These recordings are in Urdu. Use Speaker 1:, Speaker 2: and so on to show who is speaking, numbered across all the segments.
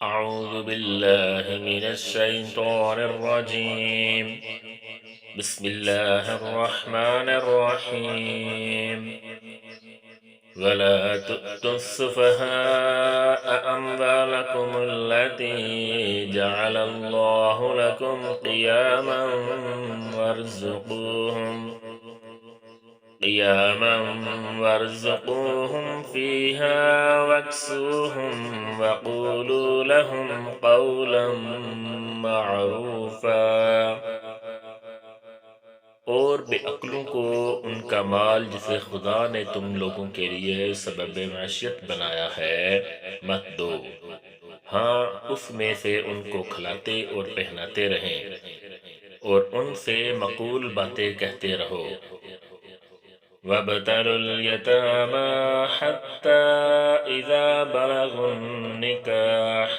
Speaker 1: أعوذ بالله من الشيطان الرجيم. بسم الله الرحمن الرحيم. ولا تؤتوا السفهاء أموالكم التي جعل الله لكم قياما وارزقوهم فيها واكسوهم وقولوا لهم قولا معروفا۔ اور بے عقلوں کو ان کا مال جسے خدا نے تم لوگوں کے لیے سبب معیشت بنایا ہے مت دو، ہاں اس میں سے ان کو کھلاتے اور پہناتے رہیں اور ان سے معقول باتیں کہتے رہو۔ وَابْتَلُوا الْيَتَامَى حَتَّى إِذَا بَلَغُوا النِّكَاحَ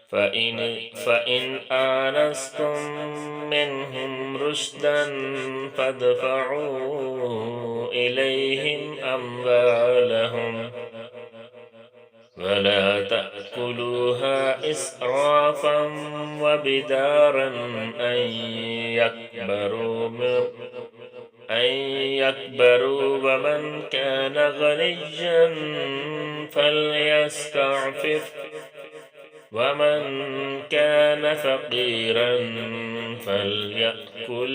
Speaker 1: فَإِنْ آنَسْتُمْ مِنْهُمْ رُشْدًا فَادْفَعُوا إِلَيْهِمْ أَمْوَالَهُمْ وَلَا تَأْكُلُوهَا إِسْرَافًا وَبِدَارًا أَنْ يَكْبَرُوا وَمَنْ كَانَ غَنِيًّا فَلْيَسْتَعْفِفْ وَمَنْ كَانَ فَقِيرًا فَلْيَأْكُلْ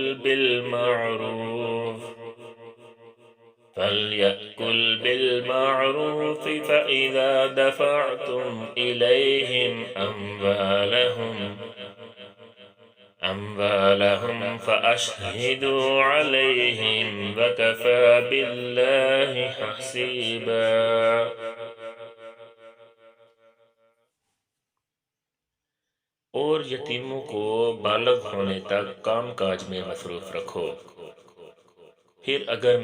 Speaker 1: بِالْمَعْرُوفِ فَإِذَا دَفَعْتُمْ إِلَيْهِمْ أَمْوَالَهُمْ فَأَشْهِدُوا عَلَيْهِمْ وَكَفَى بِاللَّهِ حَسِيبًا۔ اور یتیموں کو بالغ ہونے تک کام کاج میں مصروف رکھو، پھر اگر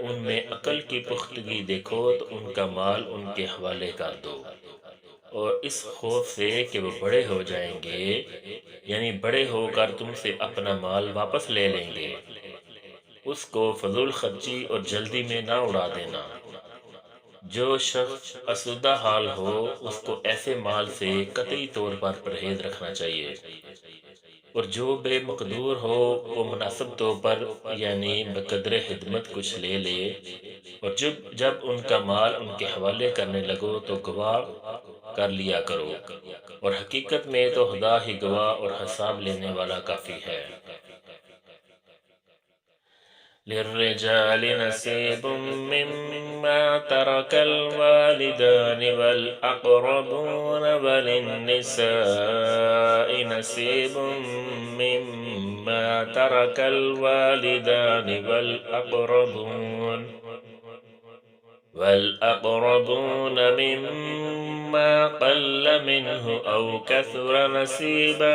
Speaker 1: ان میں عقل کی پختگی دیکھو تو ان کا مال ان کے حوالے کر دو، اور اس خوف سے کہ وہ بڑے ہو جائیں گے، یعنی بڑے ہو کر تم سے اپنا مال واپس لے لیں گے، اس کو فضول خرچی اور جلدی میں نہ اڑا دینا۔ جو شخص اسودہ حال ہو اس کو ایسے مال سے قطعی طور پر پرہیز رکھنا چاہیے، اور جو بے مقدور ہو وہ مناسب طور پر یعنی بقدر خدمت کچھ لے لے، اور جب ان کا مال ان کے حوالے کرنے لگو تو گواہ کر لیا کرو، اور حقیقت میں تو خدا ہی گواہ اور حساب لینے والا کافی ہے۔ لِلرِّجَالِ نَصِيبٌ مِّمَّا تَرَكَ الْوَالِدَانِ وَالْأَقْرَبُونَ وَلِلنِّسَاءِ نَصِيبٌ مِّمَّا تَرَكَ الْوَالِدَانِ وَالْأَقْرَبُونَ مِمَّا قَلَّ مِنْهُ أَوْ كَثُرَ نَصِيبًا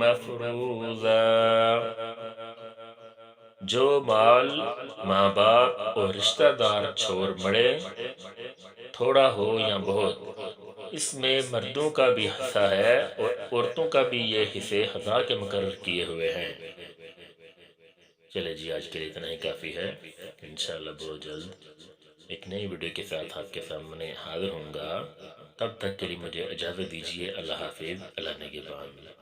Speaker 1: مَّفْرُوضًا۔ جو مال ماں باپ اور رشتہ دار چھوڑ مڑے، تھوڑا ہو یا بہت، اس میں مردوں کا بھی حصہ ہے اور عورتوں کا بھی یہ حصے خدا کے مقرر کیے ہوئے ہیں۔ چلے جی، آج کے لیے اتنا ہی کافی ہے، انشاءاللہ بہت جلد ایک نئی ویڈیو کے ساتھ آپ کے سامنے حاضر ہوں گا۔ تب تک کے لیے مجھے اجازت دیجیے۔ اللہ حافظ، اللہ نگہبان۔